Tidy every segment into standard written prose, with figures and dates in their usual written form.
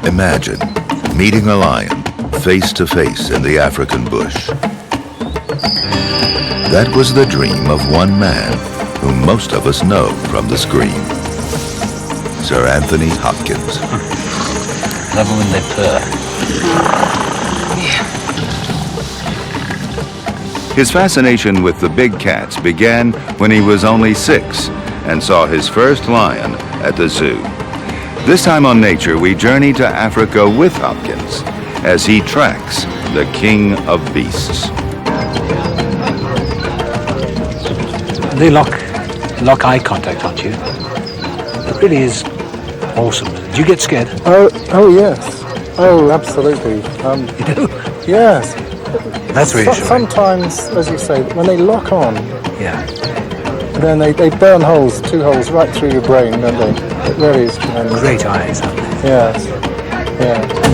Imagine meeting a lion face to face in the African bush. That was the dream of one man whom most of us know from the screen. Sir Anthony Hopkins. Love when they purr. His fascination with the big cats began when he was only 6 and saw his first lion at the zoo. This time on Nature, we journey to Africa with Hopkins as he tracks the king of beasts. They lock eye contact, don't you? It really is awesome. Do you get scared? Oh yes. Oh, absolutely. You do? Yes. That's reassuring. Sometimes, as you say, when they lock on, Yeah. then they burn holes, 2 holes right through your brain, don't they? It really is tremendous. Great eyes, aren't they? Yes. Yeah.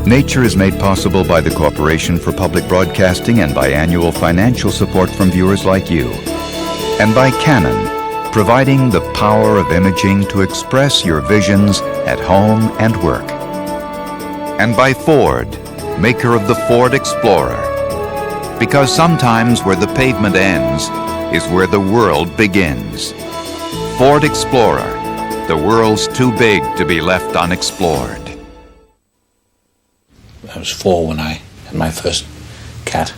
Nature is made possible by the Corporation for Public Broadcasting and by annual financial support from viewers like you. And by Canon, providing the power of imaging to express your visions at home and work. And by Ford, maker of the Ford Explorer. Because sometimes where the pavement ends is where the world begins. Ford Explorer, the world's too big to be left unexplored. I was 4 when I had my first cat,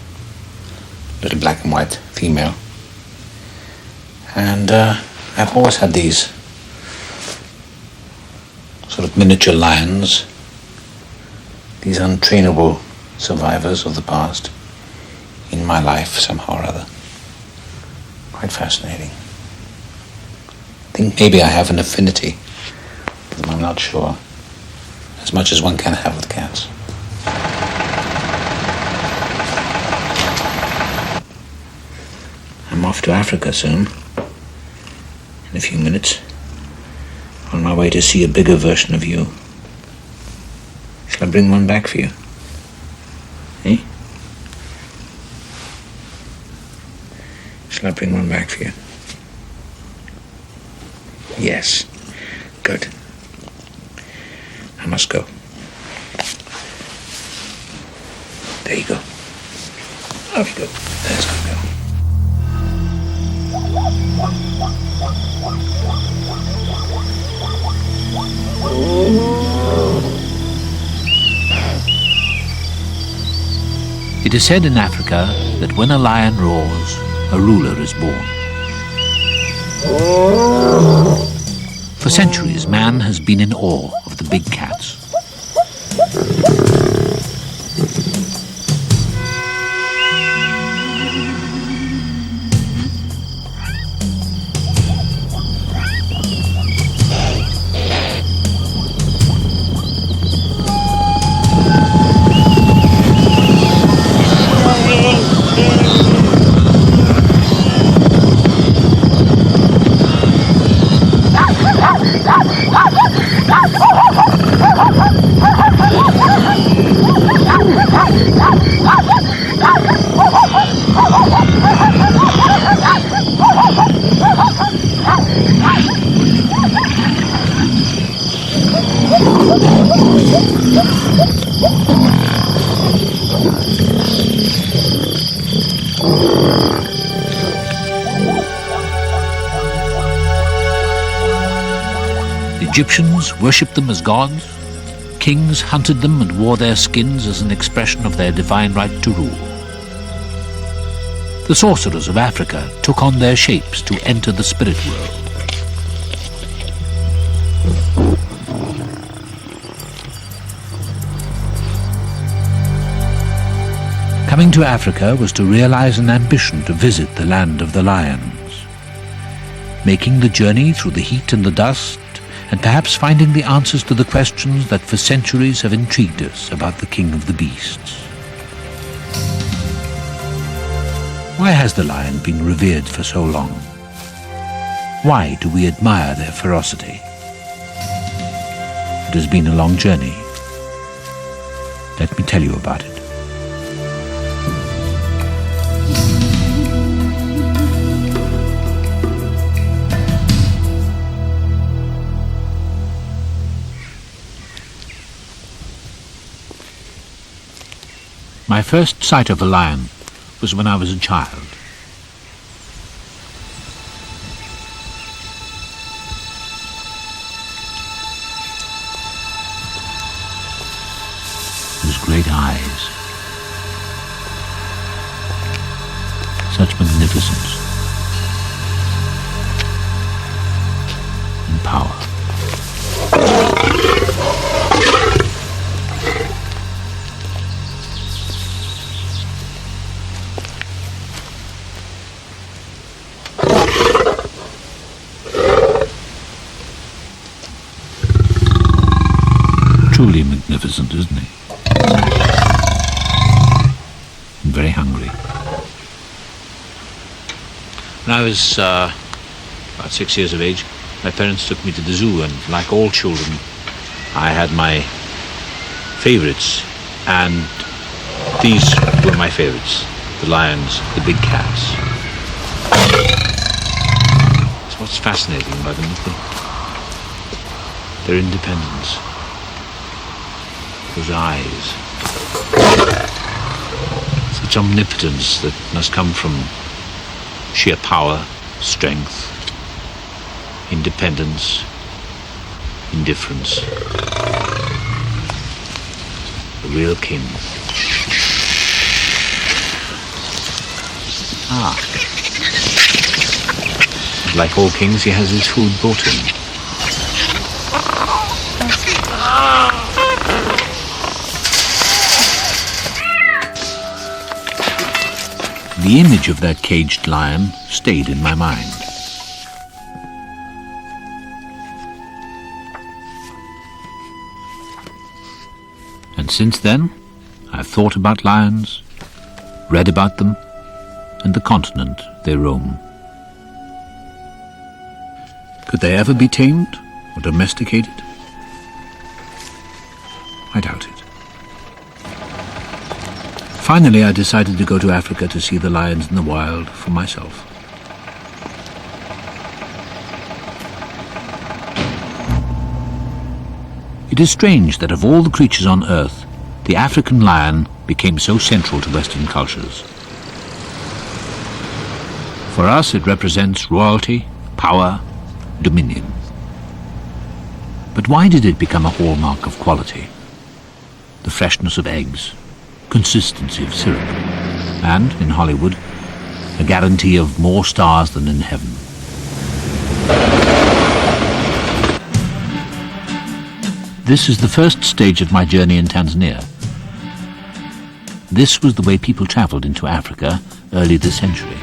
little black and white female. And I've always had these sort of miniature lions, these untrainable survivors of the past in my life somehow or other. Quite fascinating. I think maybe I have an affinity with them, I'm not sure, as much as one can have with cats. I'm off to Africa soon, in a few minutes, on my way to see a bigger version of you. Shall I bring one back for you? Eh? Shall I bring one back for you? Yes. Good. I must go. There you go. Off you go. There's my go. It is said in Africa that when a lion roars, a ruler is born. For centuries, man has been in awe of the big cats. Egyptians worshipped them as gods. Kings hunted them and wore their skins as an expression of their divine right to rule. The sorcerers of Africa took on their shapes to enter the spirit world. Coming to Africa was to realize an ambition to visit the land of the lions. Making the journey through the heat and the dust, and perhaps finding the answers to the questions that for centuries have intrigued us about the king of the beasts. Why has the lion been revered for so long? Why do we admire their ferocity? It has been a long journey. Let me tell you about it. My first sight of a lion was when I was a child. Those great eyes, such magnificence and power. Truly magnificent, isn't he? And very hungry. When I was about 6 years of age, my parents took me to the zoo, and like all children, I had my favorites, and these were my favorites. The lions, the big cats. It's what's fascinating about them, isn't it? Their independence. Those eyes. Such omnipotence that must come from sheer power, strength, independence, indifference. A real king. Like all kings, he has his food brought to him. The image of that caged lion stayed in my mind. And since then, I've thought about lions, read about them, and the continent they roam. Could they ever be tamed or domesticated? I doubt it. Finally, I decided to go to Africa to see the lions in the wild for myself. It is strange that of all the creatures on Earth, the African lion became so central to Western cultures. For us, it represents royalty, power, dominion. But why did it become a hallmark of quality? The freshness of eggs, consistency of syrup, and, in Hollywood, a guarantee of more stars than in heaven. This is the first stage of my journey in Tanzania. This was the way people travelled into Africa early this century.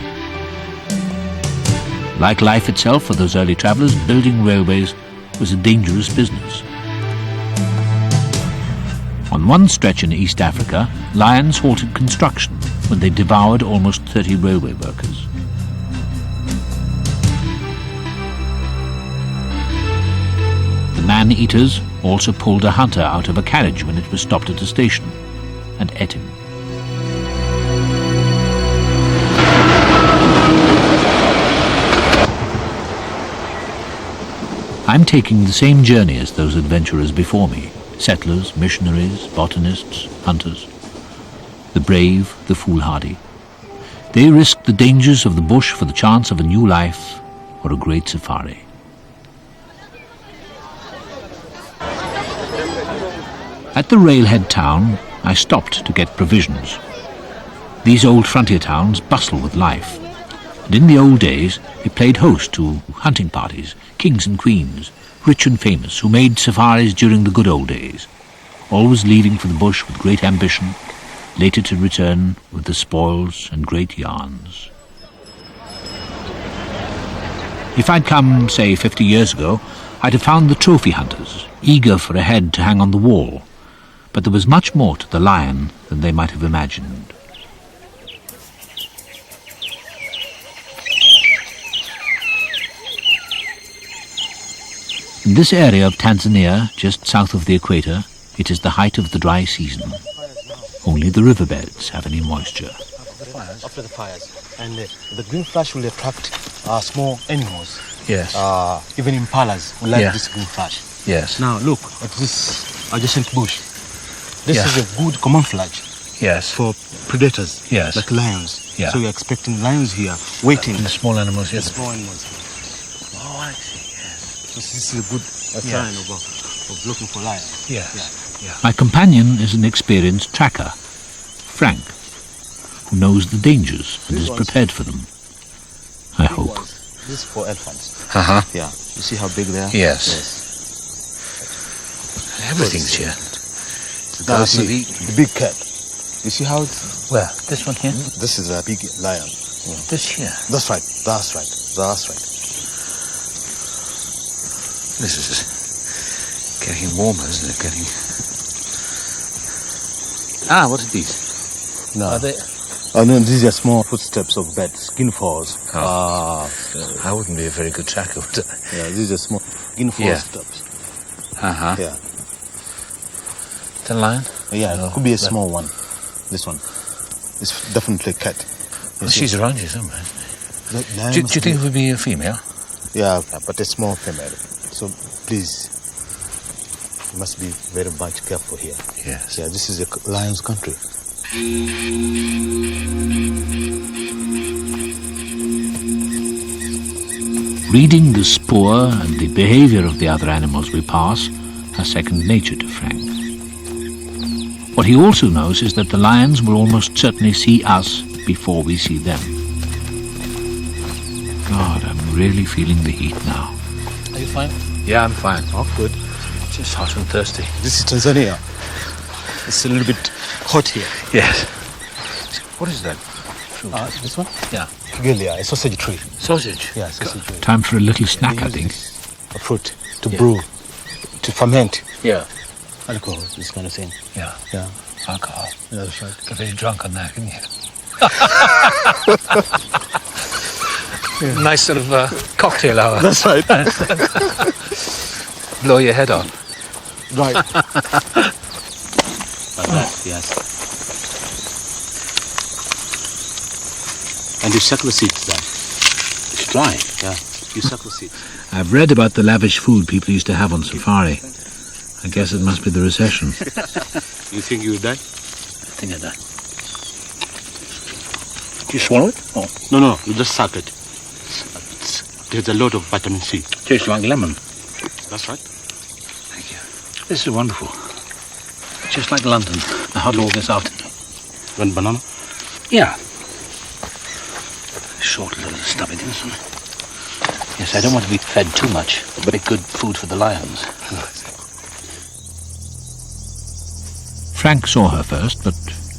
Like life itself for those early travellers, building railways was a dangerous business. On one stretch in East Africa, lions halted construction when they devoured almost 30 railway workers. The man-eaters also pulled a hunter out of a carriage when it was stopped at a station and ate him. I'm taking the same journey as those adventurers before me. Settlers, missionaries, botanists, hunters. The brave, the foolhardy. They risked the dangers of the bush for the chance of a new life or a great safari. At the railhead town, I stopped to get provisions. These old frontier towns bustle with life, and in the old days they played host to hunting parties, kings and queens, rich and famous, who made safaris during the good old days, always leaving for the bush with great ambition, later to return with the spoils and great yarns. If I'd come, say, 50 years ago, I'd have found the trophy hunters, eager for a head to hang on the wall, but there was much more to the lion than they might have imagined. In this area of Tanzania, just south of the equator, it is the height of the dry season. Only the riverbeds have any moisture. After the fires. And the green flash will attract small animals. Yes. Even impalas will like Yeah. this green flash. Yes. Now look at this adjacent bush. This Yeah. is a good camouflage Yes. for predators, Yes. like lions. Yeah. So you're expecting lions here, waiting. And the small animals, yes. Small animals. Oh, I see, yes. So this is a good sign of looking for lions. Yes. My companion is an experienced tracker, Frank, who knows the dangers and is prepared for them. I hope. This is for elephants. Uh-huh. Yeah. You see how big they are? Yes. Everything's here. Now That's see, the big cat. You see how it's... Where? This one here? This is a big lion. This here? That's right. That's right. That's right. This is getting warmer, isn't it? Getting... Ah, what are these? No. Are they... Oh no, these are small footsteps of bad skin falls. I wouldn't be a very good tracker, would I? Yeah, these are small skin fall Yeah. steps. Uh-huh. Yeah. The lion? Yeah, No, it could be a that- small one. This one. It's definitely a cat. Well, she's around here somewhere. The lion Do you must think be- it would be a female? Yeah, but a small female. So please, you must be very much careful here. Yes. Yeah, this is a lion's country. Reading the spoor and the behavior of the other animals we pass are second nature to Frank. What he also knows is that the lions will almost certainly see us before we see them. God, I'm really feeling the heat now. Are you fine? Yeah, I'm fine. Oh, good. Just hot and thirsty. This is Tanzania. It's a little bit hot here. Yes. What is that? This one? Yeah. Gilia, a sausage tree. Sausage? Yeah, sausage tree. Time for a little snack, They I use think. this, a fruit to brew, to ferment Yeah. alcohol, this kind of thing. Yeah. Yeah, Alcohol. yeah, that's right. Got very drunk on that, didn't you? Nice sort of cocktail hour. That's right. Blow your head off. Right. Like that, yes. And you suck the seeds then. It's dry. Yeah, you suck the seeds. I've read about the lavish food people used to have on safari. I guess it must be the recession. You think you die? I think I done. Do you swallow it? Oh, No, you just suck it. There's a lot of vitamin C. tastes like lemon. That's right. Thank you. This is wonderful. Just like London. I had all this afternoon. One banana? Yeah. Short little stubby this one. Yes, I don't want to be fed too much, but it's good food for the lions. Frank saw her first, but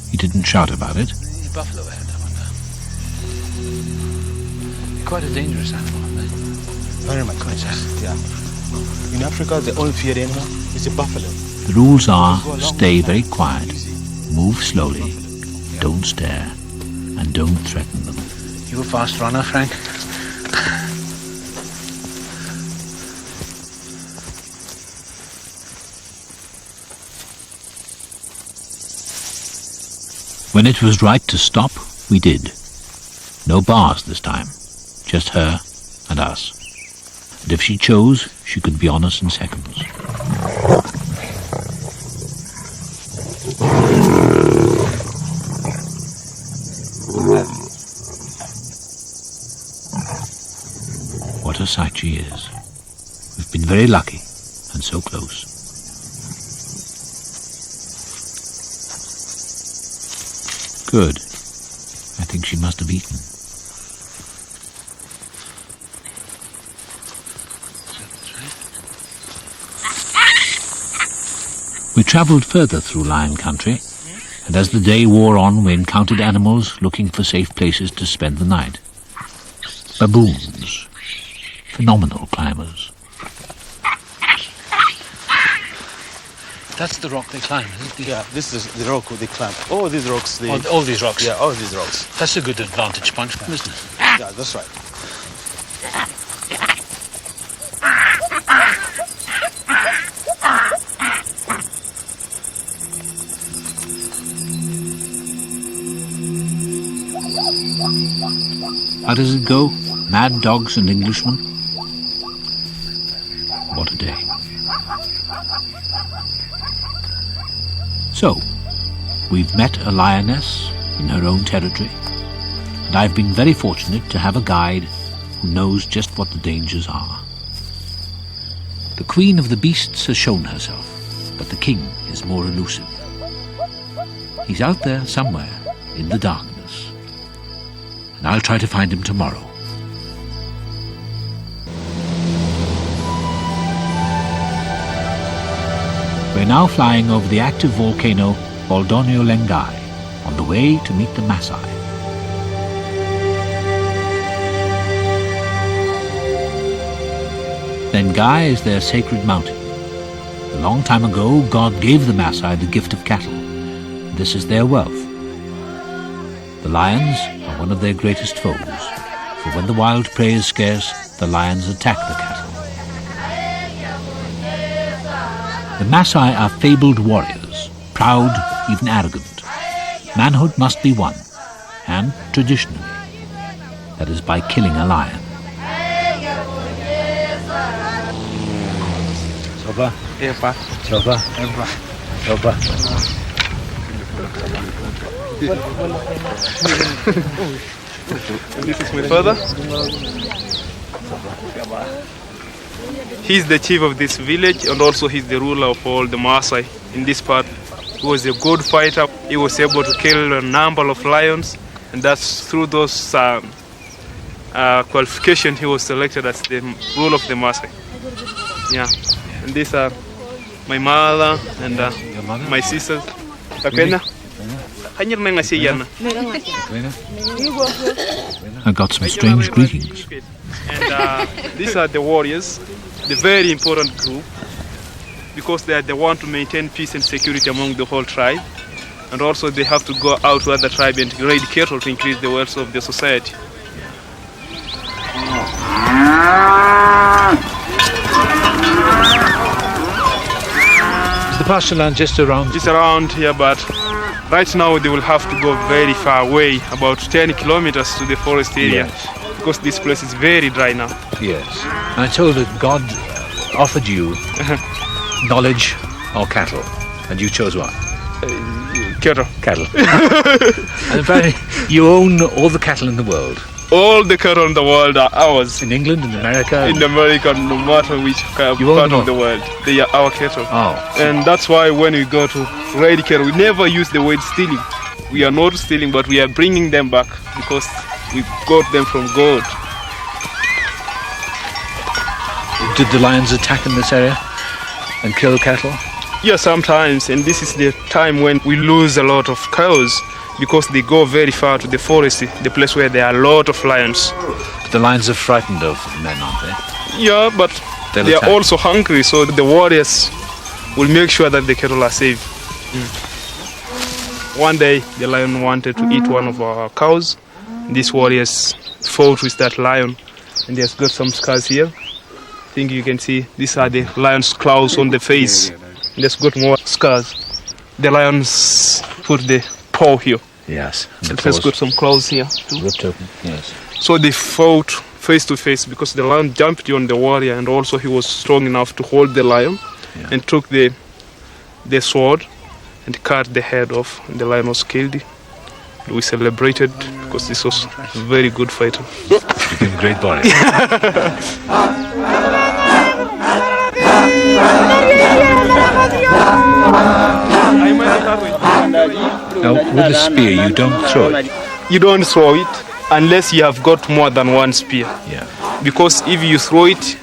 he didn't shout about it. The buffalo head, I wonder. Quite a dangerous animal, aren't they? Very much. Yeah. In Africa, the only feared animal is a buffalo. The rules are stay very quiet, move slowly, don't stare, and don't threaten them. You a fast runner, Frank? When it was right to stop, we did. No bars this time, just her and us. And if she chose, she could be on us in seconds. What a sight she is. We've been very lucky, and so close. Good. I think she must have eaten. We travelled further through lion country, and as the day wore on, we encountered animals looking for safe places to spend the night. Baboons. Phenomenal climbers. That's the rock they climb, isn't it? Yeah, this is the rock they climb. All these rocks, they... All these rocks. Yeah, all these rocks. That's a good advantage point for them, isn't it? Yeah, that's right. How does it go? Mad dogs and Englishmen? What a day. So, we've met a lioness in her own territory, and I've been very fortunate to have a guide who knows just what the dangers are. The queen of the beasts has shown herself, but the king is more elusive. He's out there somewhere in the darkness, and I'll try to find him tomorrow. We're now flying over the active volcano Boldonio Lengai, on the way to meet the Masai. Lengai is their sacred mountain. A long time ago, God gave the Masai the gift of cattle. This is their wealth. The lions are one of their greatest foes, for when the wild prey is scarce, the lions attack the cattle. The Masai are fabled warriors, proud, even arrogant. Manhood must be won, and traditionally, that is by killing a lion. Soba, Epa, Soba, Epa, Soba. This is my father. He's the chief of this village, and also he's the ruler of all the Masai in this part. He was a good fighter. He was able to kill a number of lions, and that's through those qualifications he was selected as the ruler of the Masai. Yeah, and these are my mother and my sisters. I got some strange greetings. And these are the warriors, the very important group, because they are the one to maintain peace and security among the whole tribe. And also they have to go out to other tribes and raid cattle to increase the wealth of the society. Is the pasture land just around? It's around here, but right now they will have to go very far away, about 10 kilometers to the forest area. Yes. Because this place is very dry now. Yes. And I told that God offered you knowledge or cattle, and you chose what? Cattle. Cattle. And in fact, you own all the cattle in the world. All the cattle in the world are ours. In England, in America? In America, no matter which part of the world, they are our cattle. Oh. And that's why when we go to raid cattle, we never use the word stealing. We are not stealing, but we are bringing them back because we got them from God. Did the lions attack in this area and kill cattle? Yeah, sometimes, and this is the time when we lose a lot of cows because they go very far to the forest, the place where there are a lot of lions. But the lions are frightened of men, aren't they? Yeah, but they are also hungry, so the warriors will make sure that the cattle are safe. One day, the lion wanted to eat one of our cows. These warriors fought with that lion, and there's got some scars here. I think you can see these are the lion's claws on the face. There's got more scars. The lions put the paw here. Yes. It has got some claws here too. Ripped open, yes. So they fought face to face because the lion jumped on the warrior, and also he was strong enough to hold the lion and took the sword and cut the head off, and the lion was killed. We celebrated because this was a very good fighter. Became a great body. Now, with the spear, you don't throw it. You don't throw it unless you have got more than one spear. Yeah. Because if you throw it,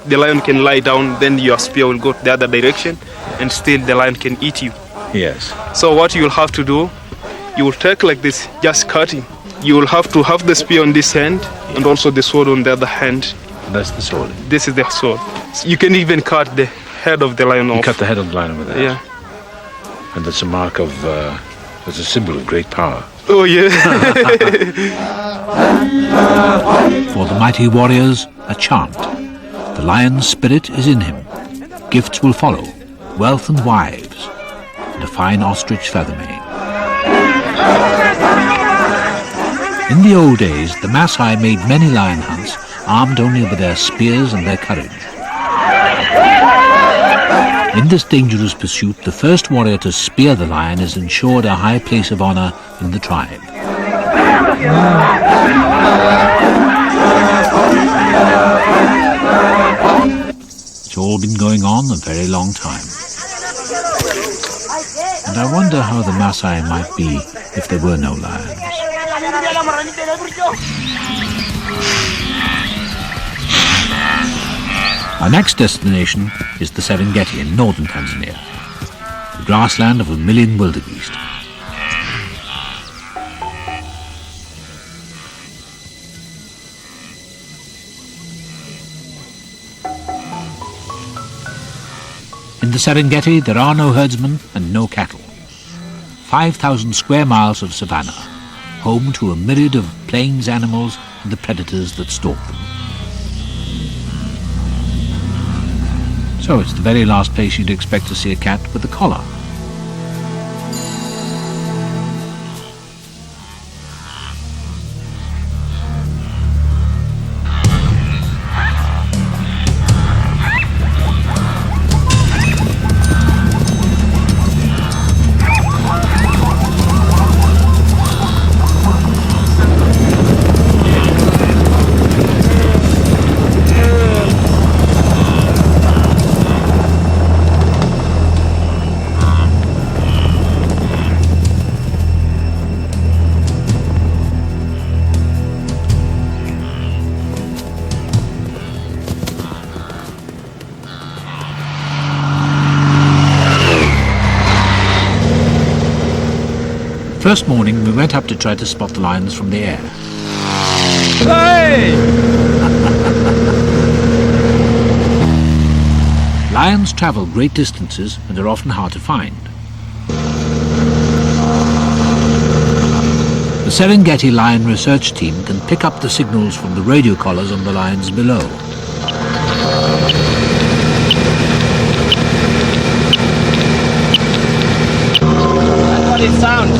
the lion can lie down, then your spear will go the other direction, and still the lion can eat you. Yes. So what you will have to do, you will take like this, just cutting. You will have to have the spear on this hand and also the sword on the other hand. That's the sword. This is the sword. You can even cut the head of the lion off. You cut the head of the lion with that. Yeah. And that's a mark of, it's a symbol of great power. Oh yeah. For the mighty warriors, a chant. The lion's spirit is in him. Gifts will follow, wealth and wives, and a fine ostrich feather mane. In the old days, the Masai made many lion hunts, armed only with their spears and their courage. In this dangerous pursuit, the first warrior to spear the lion is ensured a high place of honor in the tribe. It's all been going on a very long time. And I wonder how the Masai might be if there were no lions. Our next destination is the Serengeti in northern Tanzania, the grassland of 1 million wildebeest. In the Serengeti, there are no herdsmen and no cattle. 5,000 square miles of savanna, home to a myriad of plains animals and the predators that stalk them. So it's the very last place you'd expect to see a cat with a collar. First morning, we went up to try to spot the lions from the air. Hey! Lions travel great distances and are often hard to find. The Serengeti Lion Research Team can pick up the signals from the radio collars on the lions below. What is sound?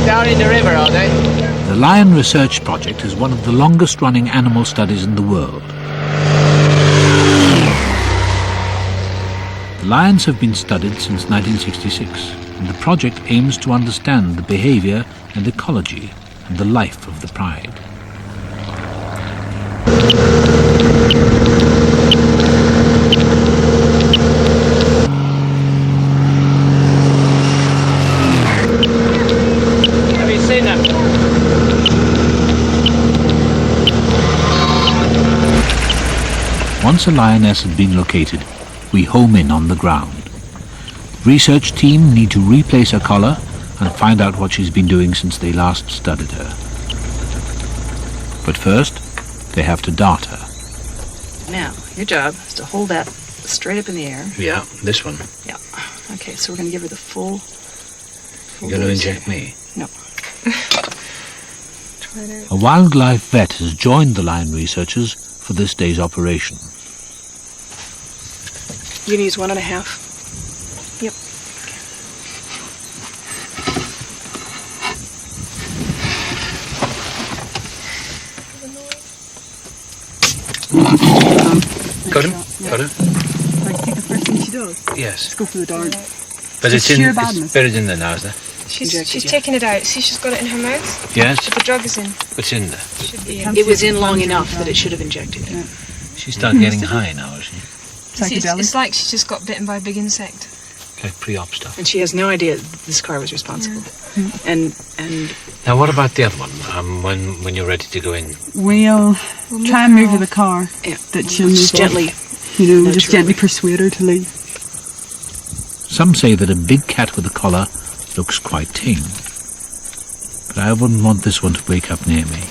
Down in the river, are they? The Lion Research Project is one of the longest-running animal studies in the world. The lions have been studied since 1966, and the project aims to understand the behavior and ecology and the life of the pride. Once a lioness had been located, we home in on the ground. The research team need to replace her collar and find out what she's been doing since they last studied her. But first, they have to dart her. Now, your job is to hold that straight up in the air. Yeah, this one. Yeah. Okay, so we're going to give her the full You're going to inject me? No. A wildlife vet has joined the lion researchers for this day's operation. You're going to use 1.5. Yep. Got him? Got him? I think the first thing she does Yes. is go for the dart. But it's sheer in, badness. it's buried in there now, isn't it? She's taken it out. See, she's got it in her mouth. Yes. But the drug is in. What's in there? Should be in. It was in long enough that it should have injected it. She started getting high now, is she? See, it's like she just got bitten by a big insect. Okay, pre-op stuff. And she has no idea that this car was responsible. And Now, what about the other one? When you're ready to go in? We'll try and move her the car. That she'll move just gently. off. You know, just gently persuade her to leave. Some say that a big cat with a collar looks quite tame. But I wouldn't want this one to wake up near me.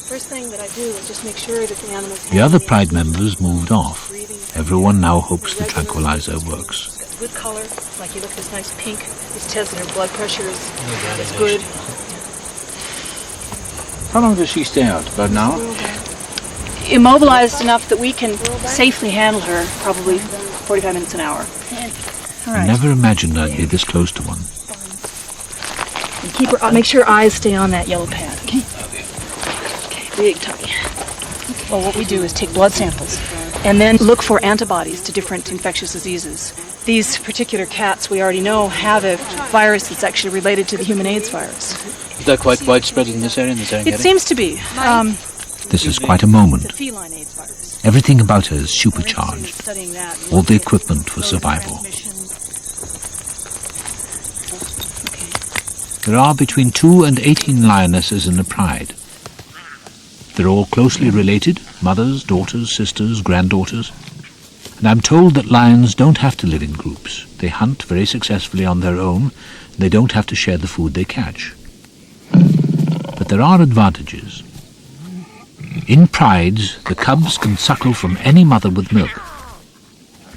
First thing that I do is just make sure that the animals. The other Pride members moved off. Everyone now hopes the tranquilizer works. Good color, like you look at this nice pink. This tells that her blood pressure is good. How long does she stay out? About an hour? immobilized enough that we can safely handle her, probably 45 minutes an hour. All I right. never imagined I'd be this close to one. And keep her, make sure her eyes stay on that yellow pad, okay? Okay, big tummy. Well, what we do is take blood samples and then look for antibodies to different infectious diseases. These particular cats, we already know, have a virus that's actually related to the human AIDS virus. Is that quite widespread in this area, in the Serengeti? It seems to be. This is quite a moment. The feline AIDS virus. Everything about her is supercharged. Studying that. All the equipment for survival. There are between 2 and 18 lionesses in the pride. They're all closely related, mothers, daughters, sisters, granddaughters. And I'm told that lions don't have to live in groups. They hunt very successfully on their own, and they don't have to share the food they catch. But there are advantages. In prides, the cubs can suckle from any mother with milk.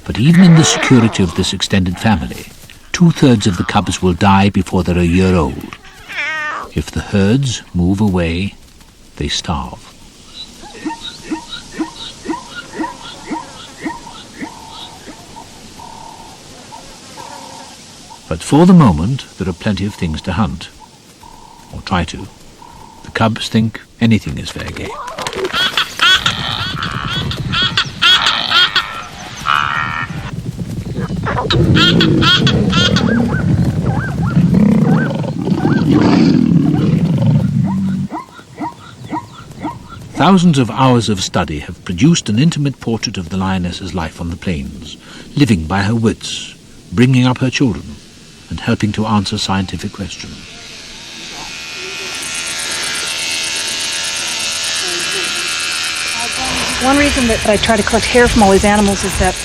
But even in the security of this extended family, 2/3 of the cubs will die before they're a year old. If the herds move away, they starve. But for the moment, there are plenty of things to hunt. Or try to. The cubs think anything is fair game. Thousands of hours of study have produced an intimate portrait of the lioness's life on the plains, living by her wits, bringing up her children, and helping to answer scientific questions. One reason that I try to collect hair from all these animals is that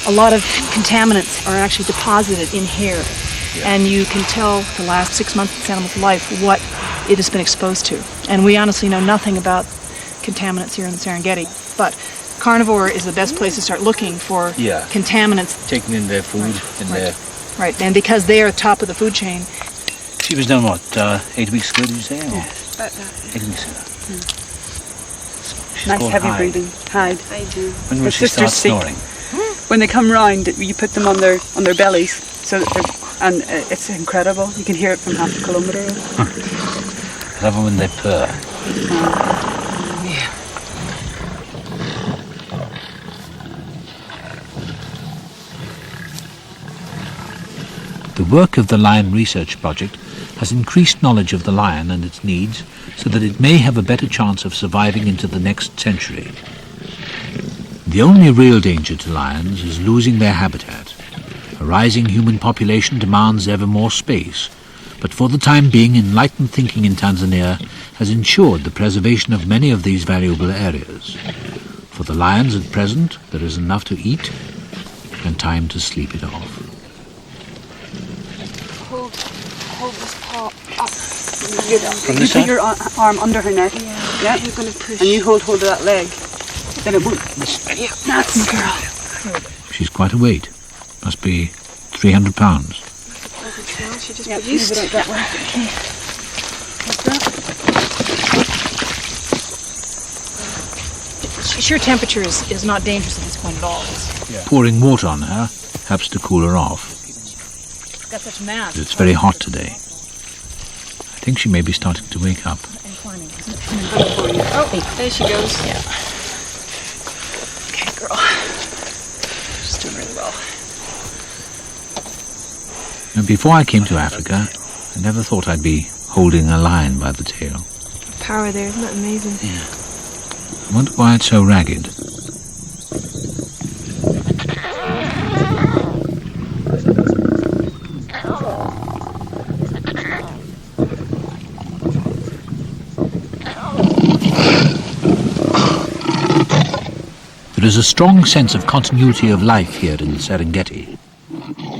a lot of contaminants are actually deposited in hair. And you can tell the last 6 months of this animal's life what it has been exposed to. And we honestly know nothing about contaminants here in the Serengeti. But carnivore is the best place to start looking for contaminants. Taking in their food in there. Right, and because they are top of the food chain. She was done, what, 8 weeks ago, did you say? Yeah, about that. 8 weeks ago. She's Nice called heavy Hyde. breathing. Hyde. I do. When will Her she start sister's sick. snoring? When they come round, you put them on their bellies, so that and it's incredible. You can hear it from half a kilometre. I love them when they purr. Yeah. The work of the Lion Research Project has increased knowledge of the lion and its needs so that it may have a better chance of surviving into the next century. The only real danger to lions is losing their habitat. A rising human population demands ever more space, but for the time being enlightened thinking in Tanzania has ensured the preservation of many of these valuable areas. For the lions at present, there is enough to eat and time to sleep it off. Hold this paw up. You put your arm under her neck. Yeah. You're going to push. And you hold of that leg. Then it won't. Yeah. That's the girl. She's quite a weight. Must be 300 pounds. She just Yeah, produced. move it out that way. Okay. Like that. Sure, temperature is not dangerous at this point at all. Pouring water on her helps to cool her off. It's got such mass. But it's very hot today. I think she may be starting to wake up. Oh, there she goes. Yeah. Okay, girl. She's doing really well. And before I came to Africa, I never thought I'd be holding a lion by the tail. The power there, isn't that amazing? Yeah. I wonder why it's so ragged. There is a strong sense of continuity of life here in the Serengeti.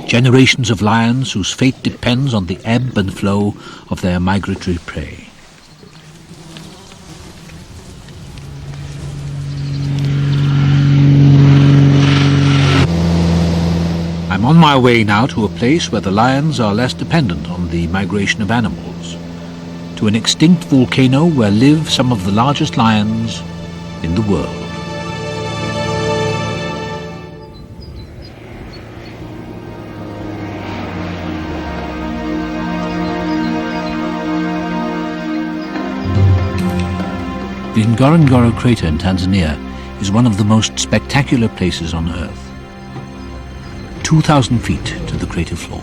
Generations of lions whose fate depends on the ebb and flow of their migratory prey. I'm on my way now to a place where the lions are less dependent on the migration of animals, to an extinct volcano where live some of the largest lions in the world. The Ngorongoro Crater in Tanzania is one of the most spectacular places on Earth. 2,000 feet to the crater floor.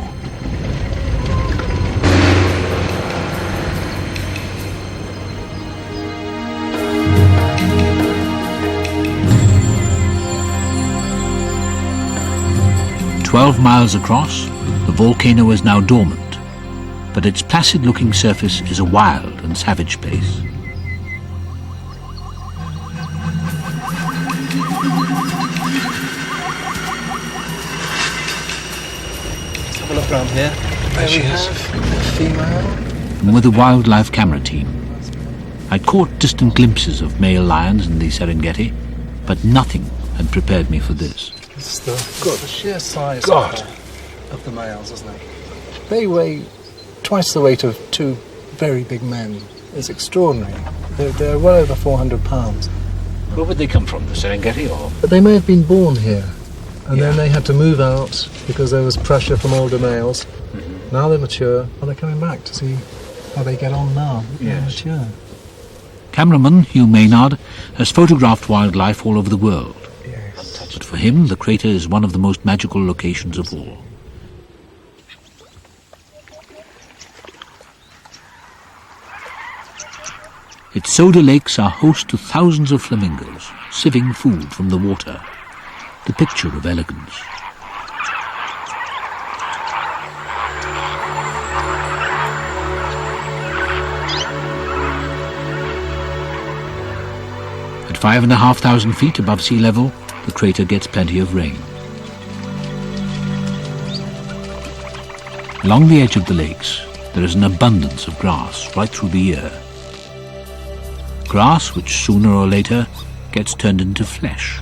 "12 miles across, the volcano is now dormant, but its placid-looking surface is a wild and savage place. Let's have a look around here. There we have a female. And with a wildlife camera team, I caught distant glimpses of male lions in the Serengeti, but nothing had prepared me for this. It's the sheer size God. of the males, isn't it? They weigh twice the weight of two very big men. It's extraordinary. They're well over 400 pounds. Where would they come from, the Serengeti or? But they may have been born here, and then they had to move out because there was pressure from older males. Mm-hmm. Now they're mature, and they're coming back to see how they get on now. They're mature. Cameraman Hugh Maynard has photographed wildlife all over the world. But for him, the crater is one of the most magical locations of all. Its soda lakes are host to thousands of flamingos, sieving food from the water, the picture of elegance. At 5,500 feet above sea level, the crater gets plenty of rain. Along the edge of the lakes, there is an abundance of grass right through the year. Grass which sooner or later gets turned into flesh.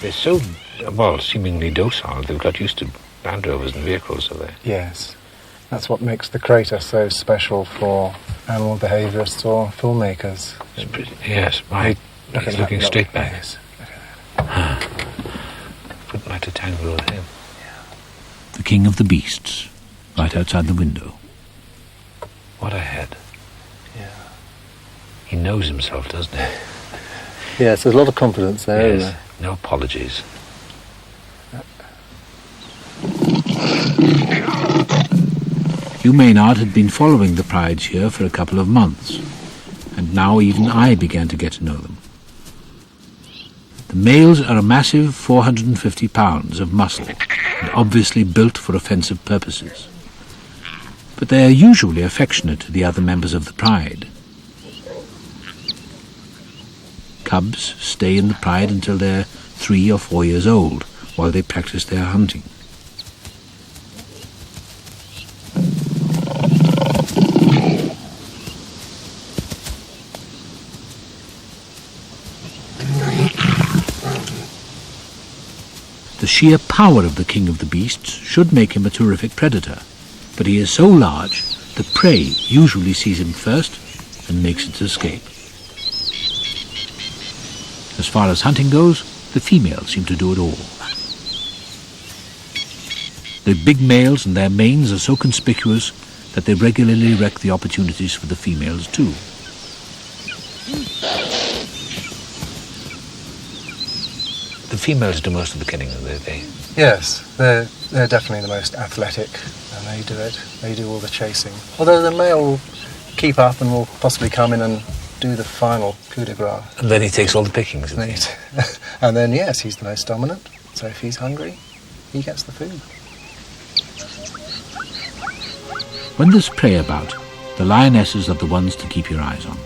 They're so, well, seemingly docile. They've got used to Land Rovers and vehicles, have they? Yes. That's what makes the crater so special for animal behaviourists or filmmakers. It's pretty, yes, right. He's looking straight back. Yes. Wouldn't like to tangle with him. The king of the beasts, right outside the window. What a head. Yeah. He knows himself, doesn't he? Yes, there's a lot of confidence there, isn't there? No apologies. Hugh Maynard had been following the prides here for a couple of months, and now even I began to get to know them. The males are a massive 450 pounds of muscle, and obviously built for offensive purposes. But they are usually affectionate to the other members of the pride. Cubs stay in the pride until they're 3 or 4 years old, while they practice their hunting. The sheer power of the king of the beasts should make him a terrific predator, but he is so large that prey usually sees him first and makes its escape. As far as hunting goes, the females seem to do it all. The big males and their manes are so conspicuous that they regularly wreck the opportunities for the females too. The females do most of the killing, don't they? Yes, they're definitely the most athletic, and they do it. They do all the chasing. Although the male will keep up and will possibly come in and do the final coup de grace. And then he takes all the pickings. And then, yes, he's the most dominant. So if he's hungry, he gets the food. When there's prey about, the lionesses are the ones to keep your eyes on.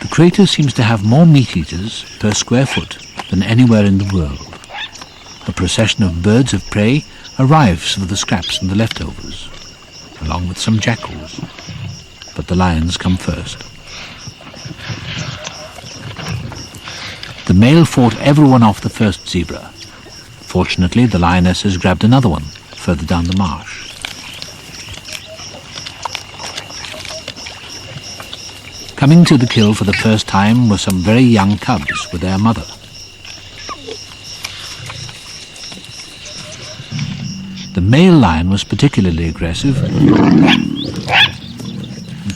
The crater seems to have more meat-eaters per square foot than anywhere in the world. A procession of birds of prey arrives for the scraps and the leftovers, along with some jackals. But the lions come first. The male fought everyone off the first zebra. Fortunately, the lionesses grabbed another one further down the marsh. Coming to the kill for the first time were some very young cubs with their mother. The male lion was particularly aggressive and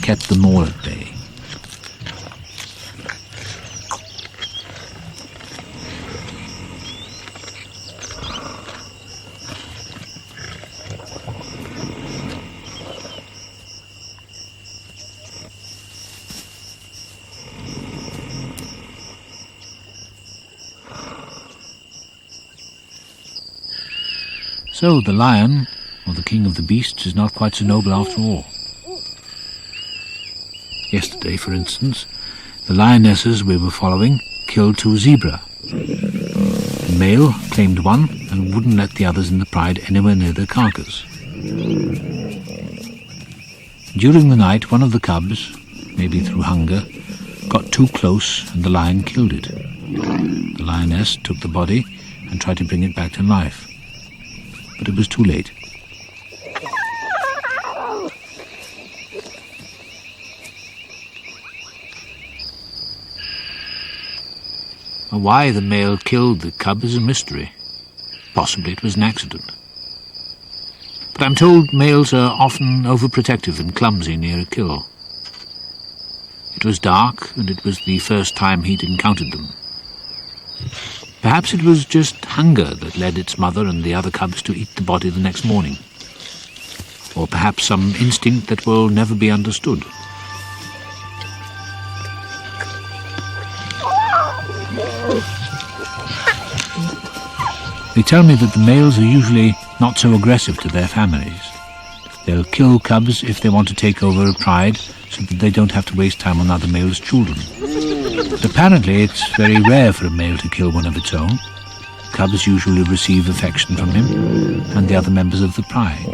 kept them all at bay. So the lion, or the king of the beasts, is not quite so noble after all. Yesterday, for instance, the lionesses we were following killed 2 zebra. The male claimed one and wouldn't let the others in the pride anywhere near their carcass. During the night, one of the cubs, maybe through hunger, got too close and the lion killed it. The lioness took the body and tried to bring it back to life. But it was too late. Why the male killed the cub is a mystery. Possibly it was an accident. But I'm told males are often overprotective and clumsy near a kill. It was dark, and it was the first time he'd encountered them. Perhaps it was just hunger that led its mother and the other cubs to eat the body the next morning. Or perhaps some instinct that will never be understood. They tell me that the males are usually not so aggressive to their families. They'll kill cubs if they want to take over a pride so that they don't have to waste time on other males' children. But apparently it's very rare for a male to kill one of its own. Cubs usually receive affection from him and the other members of the pride.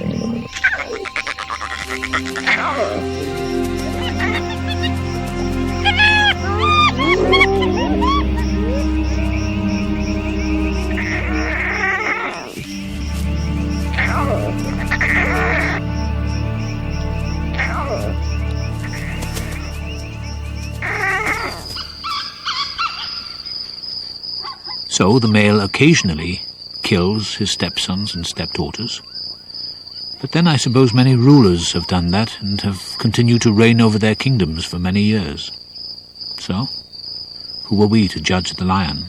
So the male occasionally kills his stepsons and stepdaughters. But then I suppose many rulers have done that and have continued to reign over their kingdoms for many years. So, who are we to judge the lion?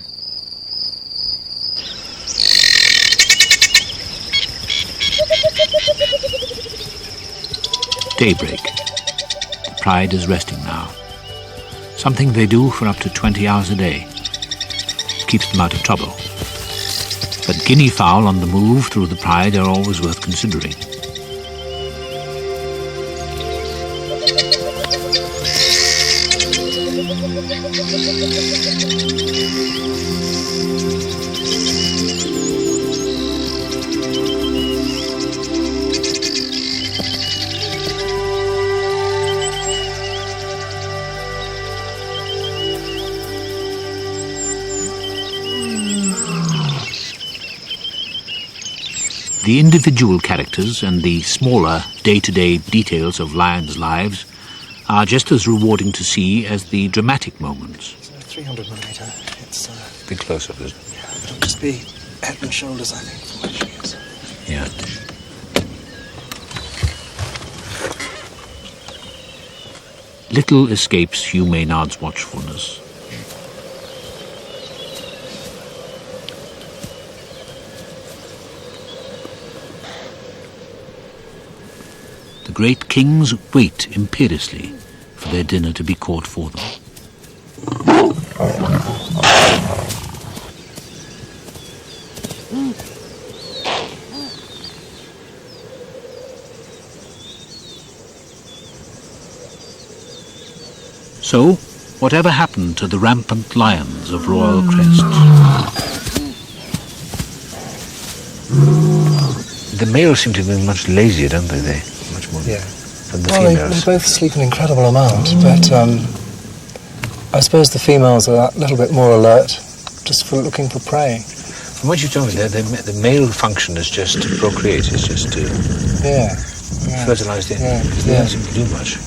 daybreak. The pride is resting now. Something they do for up to 20 hours a day. Keeps them out of trouble. But guinea fowl on the move through the pride are always worth considering. The individual characters and the smaller day-to-day details of lions' lives are just as rewarding to see as the dramatic moments. 300mm. It's A bit closer, is it? yeah, it'll just be head and shoulders, I think, from where she is. Yeah. Little escapes Hugh Maynard's watchfulness. The great kings wait imperiously for their dinner to be caught for them. So, whatever happened to the rampant lions of Royal Crest? The males seem to be much lazier, don't they? They much more Yeah. than the Well, they females. both sleep an incredible amount, but I suppose the females are a little bit more alert, just for looking for prey. From what you told me, the male function is just to procreate, it's just to Yeah. fertilize the Yeah, because they yeah. don't seem to do much.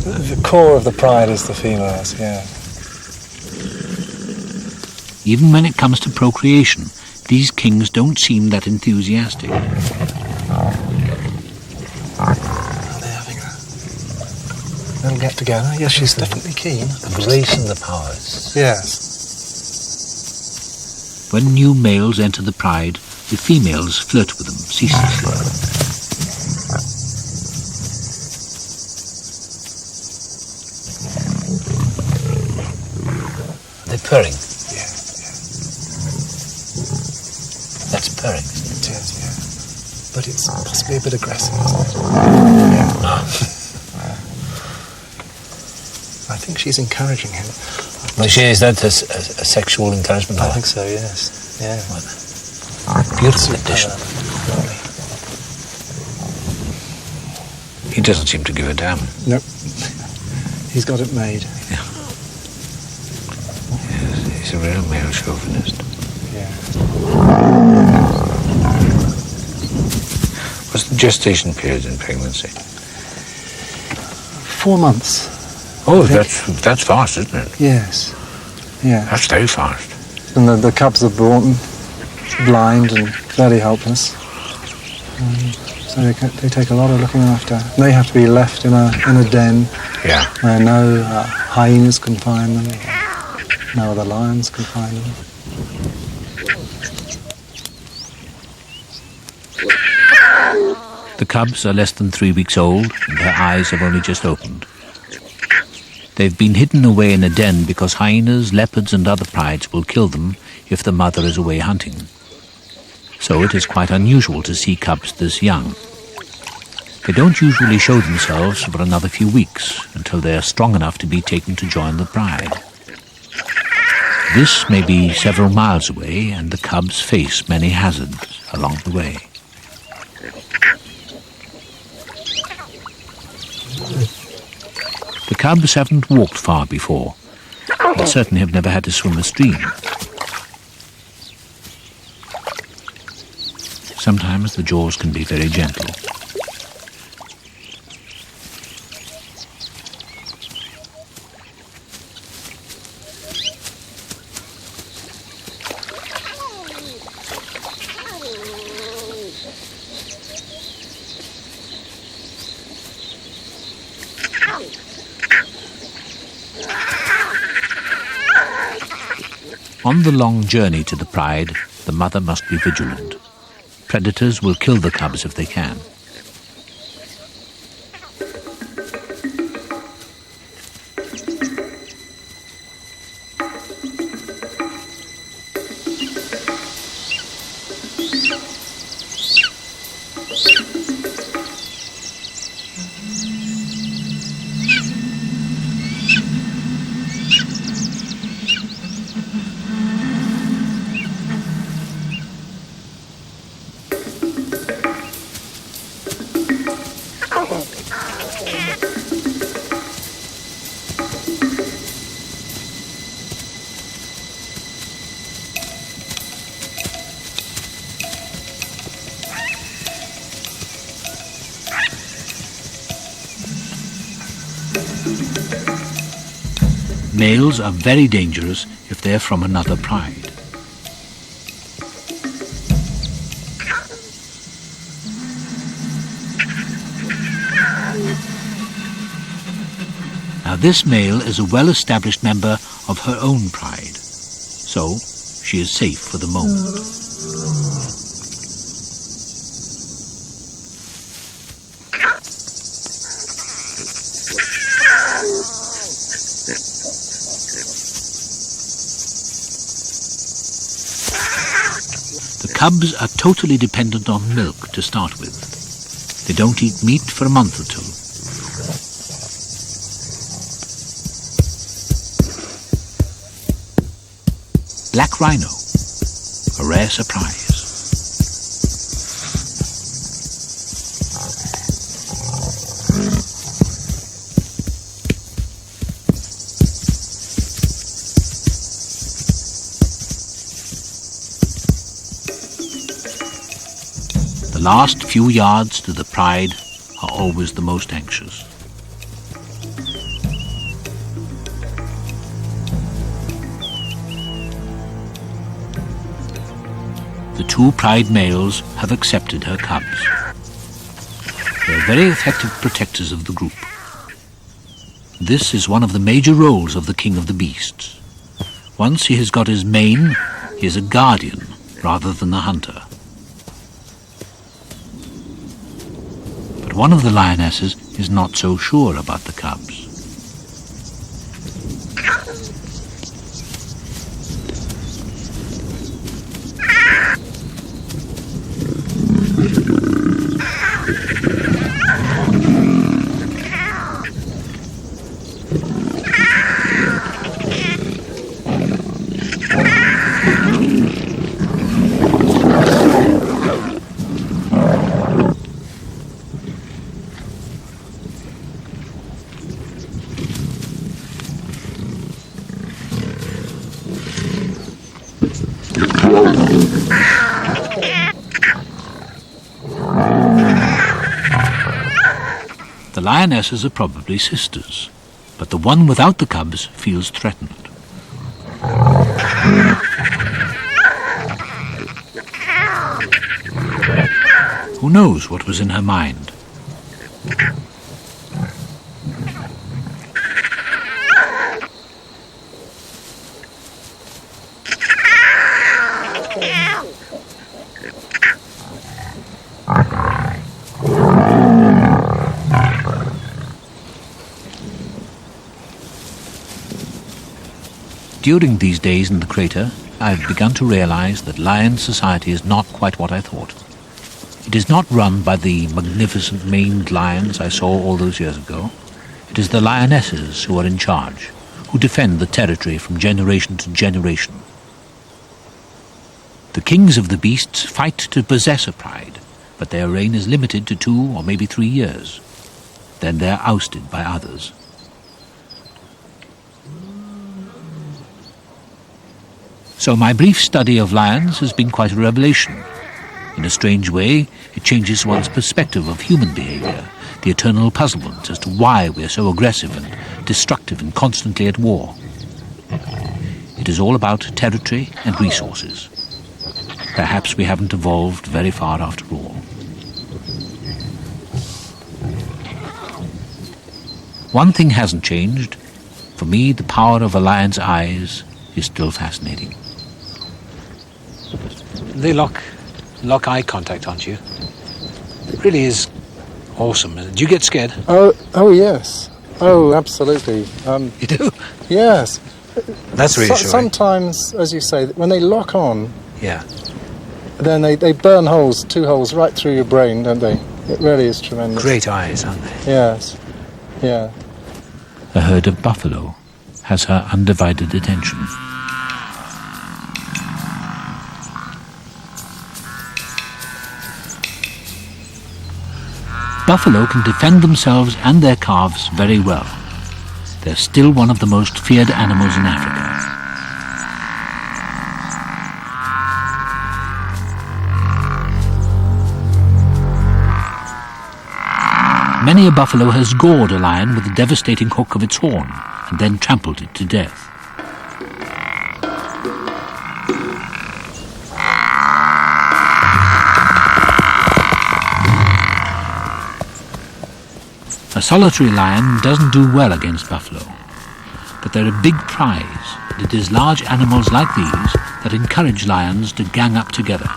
The core of the pride is the females, yeah. Even when it comes to procreation, these kings don't seem that enthusiastic. They're having a little get together. Yes, she's definitely keen. The grace and the powers. Yes. When new males enter the pride, the females flirt with them ceaselessly. They're purring. Yeah. That's purring. It is, yeah. But it's possibly a bit aggressive. I think she's encouraging him. Well, is that a sexual encouragement? I think so, yes. Yeah. Beautiful addition. He doesn't seem to give a damn. Nope. He's got it made. Yeah. Yes, he's a real male chauvinist. Yeah. What's the gestation period in pregnancy? 4 months. Oh, that's fast, isn't it? Yes. Yeah. That's very fast. And the cubs are born blind and fairly helpless. So they take a lot of looking after. And they have to be left in a den Yeah. where no hyenas can find them, no other lions can find them. The cubs are less than 3 weeks old, and their eyes have only just opened. They've been hidden away in a den because hyenas, leopards and other prides will kill them if the mother is away hunting. So it is quite unusual to see cubs this young. They don't usually show themselves for another few weeks until they are strong enough to be taken to join the pride. This may be several miles away, and the cubs face many hazards along the way. The cubs haven't walked far before, and certainly have never had to swim a stream. Sometimes the jaws can be very gentle. On the long journey to the pride, the mother must be vigilant. Predators will kill the cubs if they can. Males are very dangerous if they're from another pride. Now this male is a well-established member of her own pride, so she is safe for the moment. The cubs are totally dependent on milk to start with. They don't eat meat for a month or two. Black rhino, a rare surprise. The last few yards to the pride are always the most anxious. The two pride males have accepted her cubs. They are very effective protectors of the group. This is one of the major roles of the king of the beasts. Once he has got his mane, he is a guardian rather than a hunter. But one of the lionesses is not so sure about the cubs. The lionesses are probably sisters, but the one without the cubs feels threatened. Who knows what was in her mind? During these days in the crater, I have begun to realize that lion society is not quite what I thought. It is not run by the magnificent maned lions I saw all those years ago. It is the lionesses who are in charge, who defend the territory from generation to generation. The kings of the beasts fight to possess a pride, but their reign is limited to 2 or maybe 3 years. Then they are ousted by others. So my brief study of lions has been quite a revelation. In a strange way, it changes one's perspective of human behavior, the eternal puzzlement as to why we are so aggressive and destructive and constantly at war. It is all about territory and resources. Perhaps we haven't evolved very far after all. One thing hasn't changed. For me, the power of a lion's eyes is still fascinating. They lock eye contact onto you. It really is awesome. Do you get scared? Oh yes. Oh, absolutely. You do? Yes. That's reassuring. Sometimes, as you say, when they lock on, Yeah. then they burn holes, 2 holes right through your brain, don't they? It really is tremendous. Great eyes, aren't they? Yes. Yeah. A herd of buffalo has her undivided attention. Buffalo can defend themselves and their calves very well. They're still one of the most feared animals in Africa. many a buffalo has gored a lion with the devastating hook of its horn and then trampled it to death. A solitary lion doesn't do well against buffalo, but they're a big prize, and it is large animals like these that encourage lions to gang up together.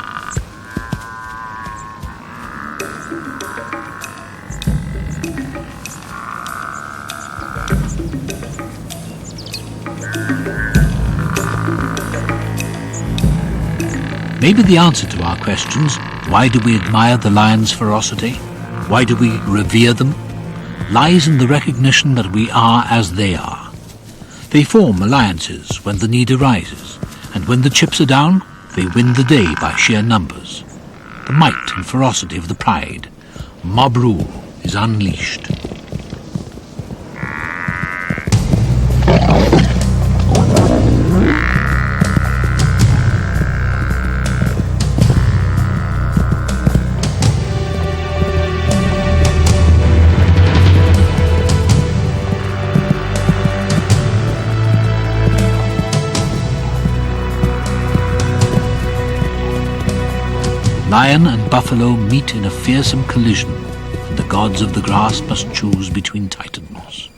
Maybe the answer to our questions, why do we admire the lion's ferocity? Why do we revere them? Lies in the recognition that we are as they are. They form alliances when the need arises, and when the chips are down, they win the day by sheer numbers. The might and ferocity of the pride. Mob rule is unleashed. Lion and buffalo meet in a fearsome collision, and the gods of the grass must choose between titans.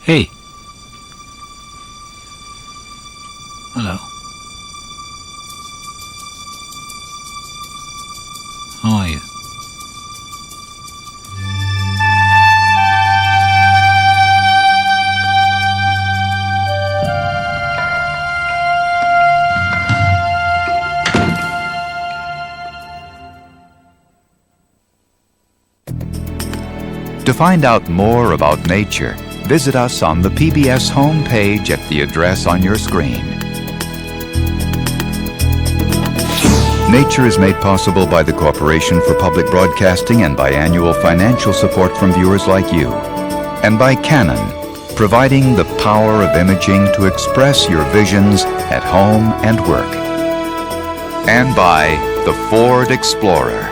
Hey. Hello. How are you? To find out more about nature, visit us on the PBS homepage at the address on your screen. Nature is made possible by the Corporation for Public Broadcasting and by annual financial support from viewers like you. And by Canon, providing the power of imaging to express your visions at home and work. And by the Ford Explorer.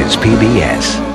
is PBS.